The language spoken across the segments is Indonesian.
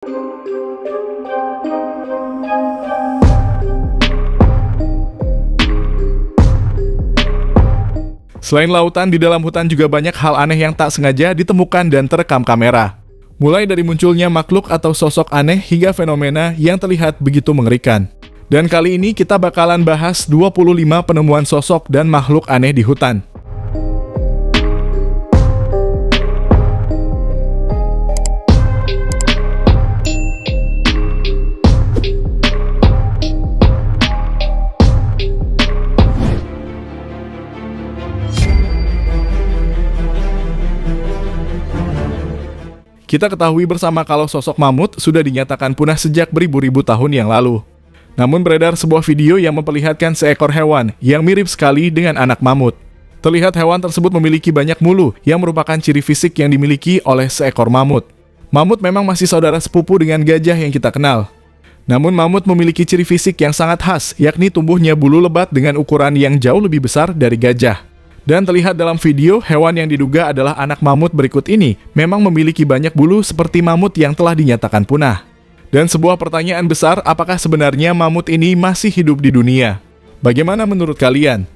Selain lautan, di dalam hutan juga banyak hal aneh yang tak sengaja ditemukan dan terekam kamera. Mulai dari munculnya makhluk atau sosok aneh hingga fenomena yang terlihat begitu mengerikan. Dan kali ini kita bakalan bahas 25 penemuan sosok dan makhluk aneh di hutan. Kita ketahui bersama kalau sosok mamut sudah dinyatakan punah sejak beribu-ribu tahun yang lalu. Namun beredar sebuah video yang memperlihatkan seekor hewan yang mirip sekali dengan anak mamut. Terlihat hewan tersebut memiliki banyak mulu yang merupakan ciri fisik yang dimiliki oleh seekor mamut. Mamut memang masih saudara sepupu dengan gajah yang kita kenal. Namun mamut memiliki ciri fisik yang sangat khas, yakni tumbuhnya bulu lebat dengan ukuran yang jauh lebih besar dari gajah. Dan terlihat dalam video, hewan yang diduga adalah anak mamut berikut ini memang memiliki banyak bulu seperti mamut yang telah dinyatakan punah. Dan sebuah pertanyaan besar, apakah sebenarnya mamut ini masih hidup di dunia? Bagaimana menurut kalian?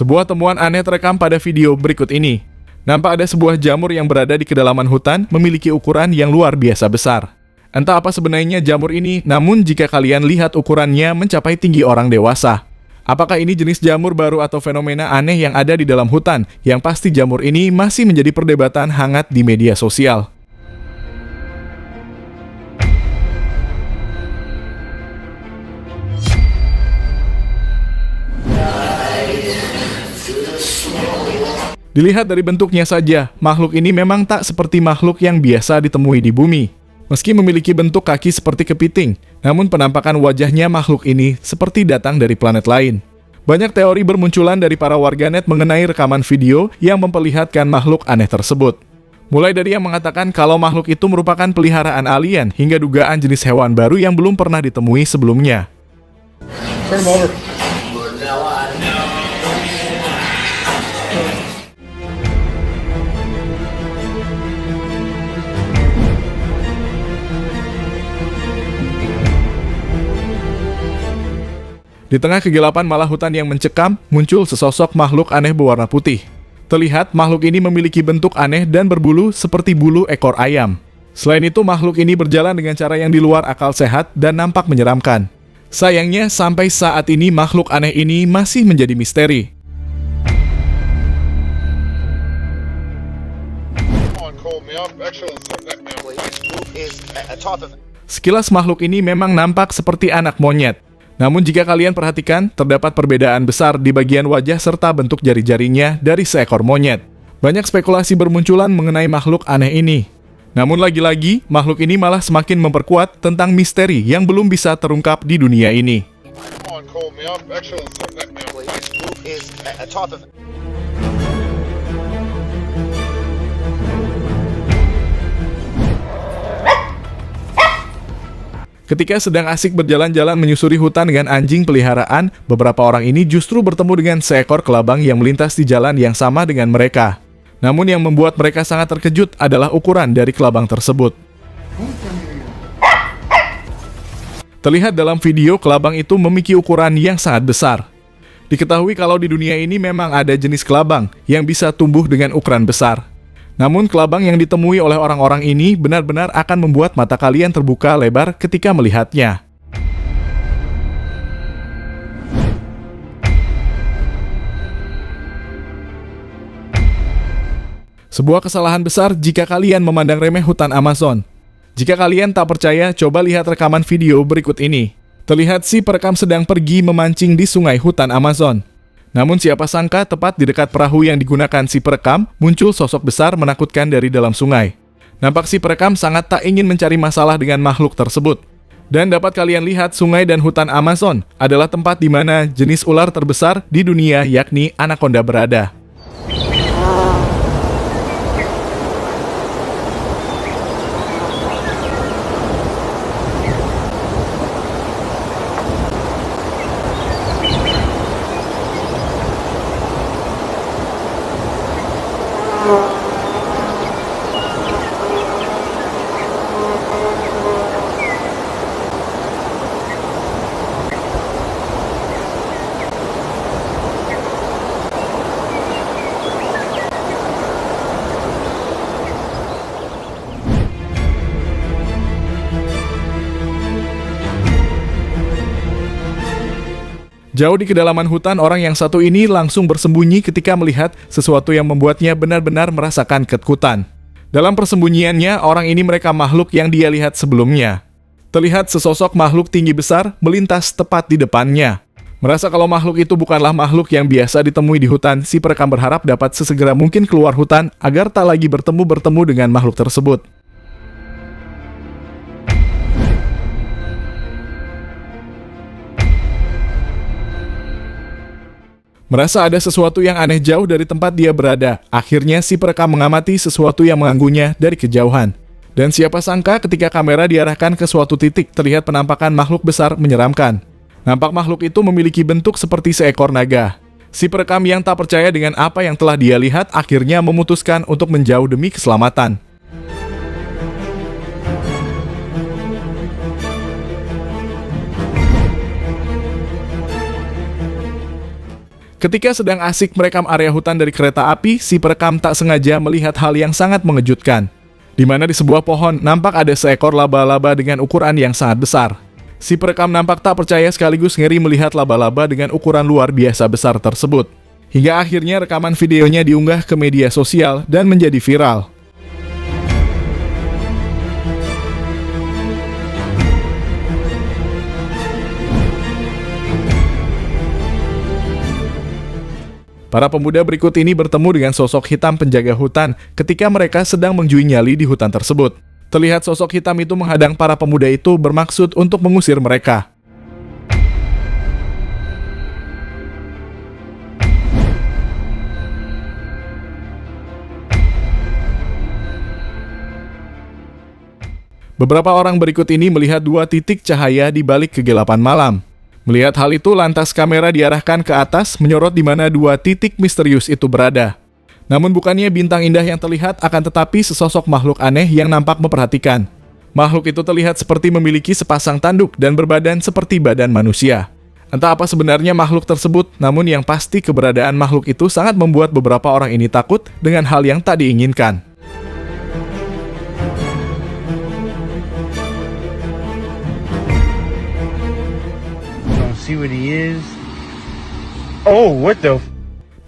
Sebuah temuan aneh terekam pada video berikut ini. Nampak ada sebuah jamur yang berada di kedalaman hutan memiliki ukuran yang luar biasa besar. Entah apa sebenarnya jamur ini, namun jika kalian lihat ukurannya mencapai tinggi orang dewasa. Apakah ini jenis jamur baru atau fenomena aneh yang ada di dalam hutan? Yang pasti jamur ini masih menjadi perdebatan hangat di media sosial. Dilihat dari bentuknya saja, makhluk ini memang tak seperti makhluk yang biasa ditemui di bumi. Meski memiliki bentuk kaki seperti kepiting, namun penampakan wajahnya makhluk ini seperti datang dari planet lain. Banyak teori bermunculan dari para warganet mengenai rekaman video yang memperlihatkan makhluk aneh tersebut. Mulai dari yang mengatakan kalau makhluk itu merupakan peliharaan alien, hingga dugaan jenis hewan baru yang belum pernah ditemui sebelumnya. Turn him over. Di tengah kegelapan malah hutan yang mencekam, muncul sesosok makhluk aneh berwarna putih. Terlihat makhluk ini memiliki bentuk aneh dan berbulu seperti bulu ekor ayam. Selain itu, makhluk ini berjalan dengan cara yang di luar akal sehat dan nampak menyeramkan. Sayangnya, sampai saat ini makhluk aneh ini masih menjadi misteri. Sekilas makhluk ini memang nampak seperti anak monyet. Namun jika kalian perhatikan, terdapat perbedaan besar di bagian wajah serta bentuk jari-jarinya dari seekor monyet. Banyak spekulasi bermunculan mengenai makhluk aneh ini. Namun lagi-lagi, makhluk ini malah semakin memperkuat tentang misteri yang belum bisa terungkap di dunia ini. Ketika sedang asik berjalan-jalan menyusuri hutan dengan anjing peliharaan, beberapa orang ini justru bertemu dengan seekor kelabang yang melintas di jalan yang sama dengan mereka. Namun yang membuat mereka sangat terkejut adalah ukuran dari kelabang tersebut. Terlihat dalam video, kelabang itu memiliki ukuran yang sangat besar. Diketahui kalau di dunia ini memang ada jenis kelabang yang bisa tumbuh dengan ukuran besar. Namun kelabang yang ditemui oleh orang-orang ini benar-benar akan membuat mata kalian terbuka lebar ketika melihatnya. Sebuah kesalahan besar jika kalian memandang remeh hutan Amazon. Jika kalian tak percaya, coba lihat rekaman video berikut ini. Terlihat si perekam sedang pergi memancing di sungai hutan Amazon. Namun siapa sangka tepat di dekat perahu yang digunakan si perekam, muncul sosok besar menakutkan dari dalam sungai. Nampak si perekam sangat tak ingin mencari masalah dengan makhluk tersebut. Dan dapat kalian lihat sungai dan hutan Amazon adalah tempat di mana jenis ular terbesar di dunia yakni anaconda berada. Jauh di kedalaman hutan, orang yang satu ini langsung bersembunyi ketika melihat sesuatu yang membuatnya benar-benar merasakan ketakutan. Dalam persembunyiannya, orang ini merekam makhluk yang dia lihat sebelumnya. Terlihat sesosok makhluk tinggi besar melintas tepat di depannya. Merasa kalau makhluk itu bukanlah makhluk yang biasa ditemui di hutan, si perekam berharap dapat sesegera mungkin keluar hutan agar tak lagi bertemu dengan makhluk tersebut. Merasa ada sesuatu yang aneh jauh dari tempat dia berada. Akhirnya si perekam mengamati sesuatu yang mengganggunya dari kejauhan. Dan siapa sangka ketika kamera diarahkan ke suatu titik, terlihat penampakan makhluk besar menyeramkan. Nampak makhluk itu memiliki bentuk seperti seekor naga. Si perekam yang tak percaya dengan apa yang telah dia lihat akhirnya memutuskan untuk menjauh demi keselamatan. Ketika sedang asik merekam area hutan dari kereta api, si perekam tak sengaja melihat hal yang sangat mengejutkan. Di mana di sebuah pohon nampak ada seekor laba-laba dengan ukuran yang sangat besar. Si perekam nampak tak percaya sekaligus ngeri melihat laba-laba dengan ukuran luar biasa besar tersebut. Hingga akhirnya rekaman videonya diunggah ke media sosial dan menjadi viral. Para pemuda berikut ini bertemu dengan sosok hitam penjaga hutan ketika mereka sedang mengjui nyali di hutan tersebut. Terlihat sosok hitam itu menghadang para pemuda itu bermaksud untuk mengusir mereka. Beberapa orang berikut ini melihat dua titik cahaya di balik kegelapan malam. Melihat hal itu, lantas kamera diarahkan ke atas, menyorot di mana dua titik misterius itu berada. Namun bukannya bintang indah yang terlihat, akan tetapi sesosok makhluk aneh yang nampak memperhatikan. Makhluk itu terlihat seperti memiliki sepasang tanduk dan berbadan seperti badan manusia. Entah apa sebenarnya makhluk tersebut, namun yang pasti keberadaan makhluk itu sangat membuat beberapa orang ini takut dengan hal yang tak diinginkan. See what he is. Oh, what the?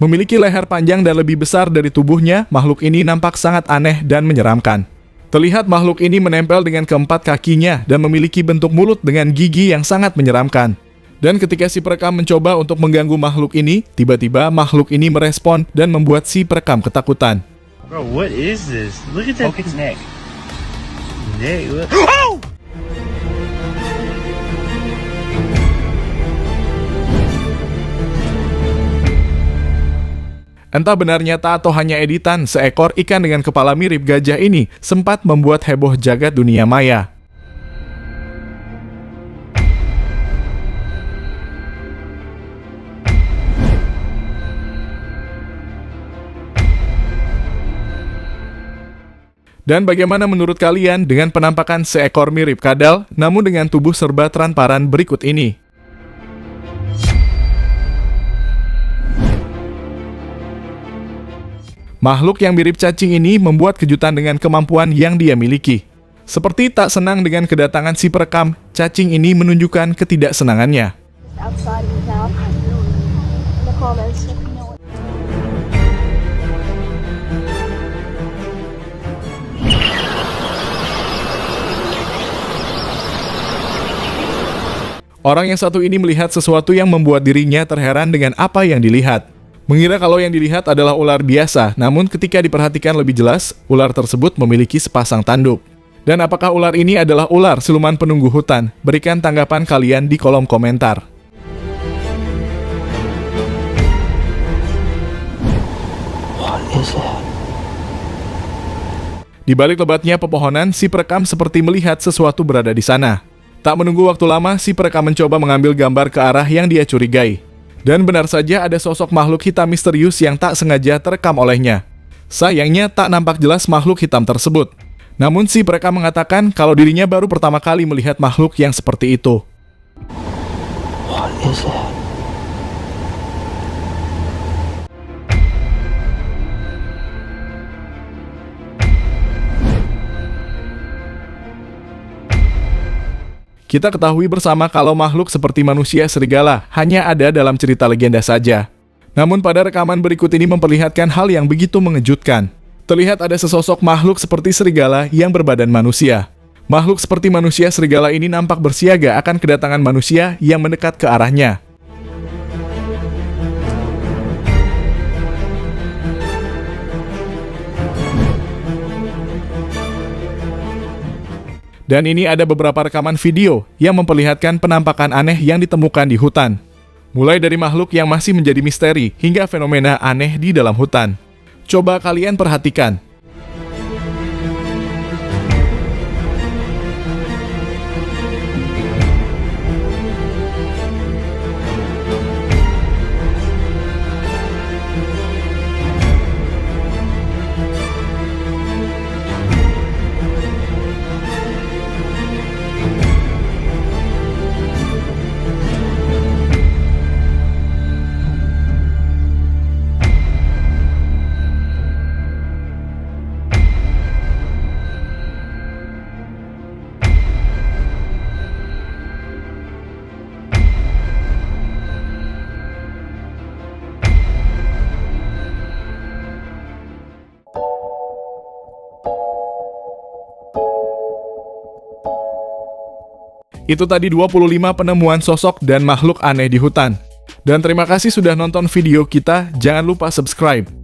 Memiliki leher panjang dan lebih besar dari tubuhnya, makhluk ini nampak sangat aneh dan menyeramkan. Terlihat makhluk ini menempel dengan keempat kakinya dan memiliki bentuk mulut dengan gigi yang sangat menyeramkan. Dan ketika si perekam mencoba untuk mengganggu makhluk ini, tiba-tiba makhluk ini merespon dan membuat si perekam ketakutan. Bro, what is this? Look at that. Poke its neck. Neck. Oh! Entah benar nyata atau hanya editan, seekor ikan dengan kepala mirip gajah ini sempat membuat heboh jagat dunia maya. Dan bagaimana menurut kalian dengan penampakan seekor mirip kadal, namun dengan tubuh serba transparan berikut ini? Makhluk yang mirip cacing ini membuat kejutan dengan kemampuan yang dia miliki. Seperti tak senang dengan kedatangan si perekam, cacing ini menunjukkan ketidaksenangannya. Outside of the town. In the comments, let me know. Orang yang satu ini melihat sesuatu yang membuat dirinya terheran dengan apa yang dilihat. Mengira kalau yang dilihat adalah ular biasa, namun ketika diperhatikan lebih jelas, ular tersebut memiliki sepasang tanduk. Dan apakah ular ini adalah ular siluman penunggu hutan? Berikan tanggapan kalian di kolom komentar. What is that? Di balik lebatnya pepohonan, si perekam seperti melihat sesuatu berada di sana. Tak menunggu waktu lama, si perekam mencoba mengambil gambar ke arah yang dia curigai. Dan benar saja ada sosok makhluk hitam misterius yang tak sengaja terekam olehnya. Sayangnya tak nampak jelas makhluk hitam tersebut. Namun si perekam mengatakan kalau dirinya baru pertama kali melihat makhluk yang seperti itu. What is that? Kita ketahui bersama kalau makhluk seperti manusia serigala hanya ada dalam cerita legenda saja. Namun pada rekaman berikut ini memperlihatkan hal yang begitu mengejutkan. Terlihat ada sesosok makhluk seperti serigala yang berbadan manusia. Makhluk seperti manusia serigala ini nampak bersiaga akan kedatangan manusia yang mendekat ke arahnya. Dan ini ada beberapa rekaman video yang memperlihatkan penampakan aneh yang ditemukan di hutan. Mulai dari makhluk yang masih menjadi misteri hingga fenomena aneh di dalam hutan. Coba kalian perhatikan. Itu tadi 25 penemuan sosok dan makhluk aneh di hutan. Dan terima kasih sudah nonton video kita, jangan lupa subscribe.